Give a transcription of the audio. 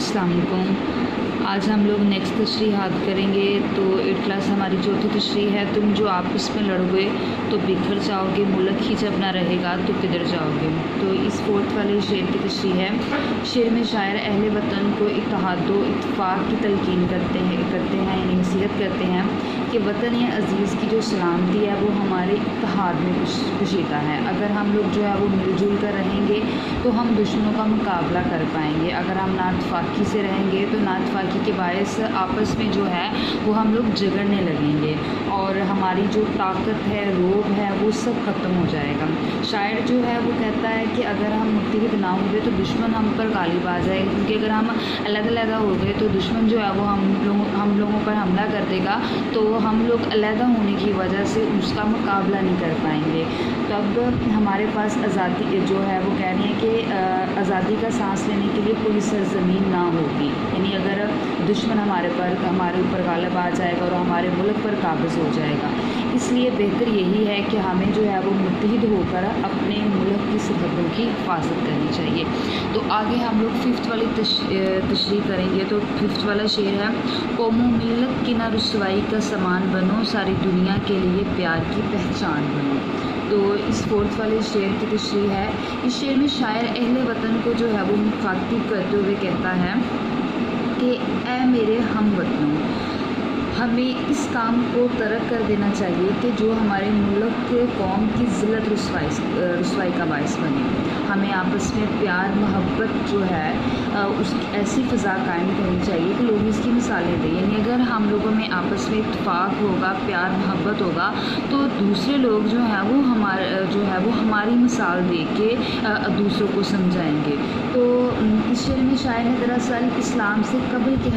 अस्सलाम वालेकुम। आज हम लोग नेक्स्ट तशरीहात करेंगे। तो 8th क्लास हमारी चौथी तशरीह है। तुम जो आपस में लड़ोगे तो बिखर जाओगे, मुल्क ही जब ना रहेगा तो किधर जाओगे। तो इस 4th वाले शेर की तशरीह है। शेर में शायर अहले वतन को इत्तेहाद व इत्तफाक़ की तलकीन करते हैं यानी नसीहत करते हैं कि वतन या अज़ीज़ की जो सलामती है वो हमारे इत्तेहाद में पोशीदा है। अगर हम लोग जो है वो मिलजुल कर रहेंगे तो हम दुश्मनों का मुकाबला कर पाएंगे। अगर हम नातफाकी से रहेंगे तो नातफाकी के बायस आपस में जो है वो हम लोग झगड़ने लगेंगे और हमारी जो ताकत है, रोब है, वो सब ख़त्म हो जाएगा। शायर जो है वो कहता है कि अगर हम मुत्तहिद ना होंगे तो दुश्मन हम पर गालिब आ जाए, क्योंकि अगर हम अलग-अलग हो गए तो दुश्मन जो है वो हम लोगों पर हमला कर देगा, तो हम लोग अलग होने की वजह से उसका मुकाबला नहीं कर पाएंगे। तो अब हमारे पास आज़ादी जो है वो कह रही है कि आज़ादी का सांस लेने के लिए कोई सरज़मीन ना होगी। यानी अगर दुश्मन हमारे ऊपर गालिब आ जाएगा और हमारे मुल्क पर काबिज़ हो जाएगा, इसलिए बेहतर यही है कि हमें जो है वो मुत्तहिद होकर अपने मुल्क की सरहदों की हिफाजत करनी चाहिए। तो आगे हम लोग 5th वाली तशरीह करेंगे। तो 5th वाला शेर है, कौमो मिल्लत की ना रुसवाई का सामान बनो, सारी दुनिया के लिए प्यार की पहचान बनो। तो इस 4th वाले शेर की तशरीह है। इस शेर में शायर अहले वतन को जो है वो मुखातिब करते हुए कहता है कि ऐ मेरे हम वतनों, हमें इस काम को तर्क कर देना चाहिए कि जो हमारे मुल्क के कौम की ज़िल्लत रुसवाई का बायस बने। हमें आपस में प्यार मोहब्बत जो है उसकी ऐसी फ़ज़ा कायम करनी चाहिए कि लोग इसकी मिसालें दें। यानी अगर हम लोगों में आपस में इत्तेफाक होगा, प्यार मोहब्बत होगा, तो दूसरे लोग जो हैं वो हमारी मिसाल दे के दूसरों को समझाएंगे। तो इस शेर में शायर ने दरअसल इस्लाम से कब्ल के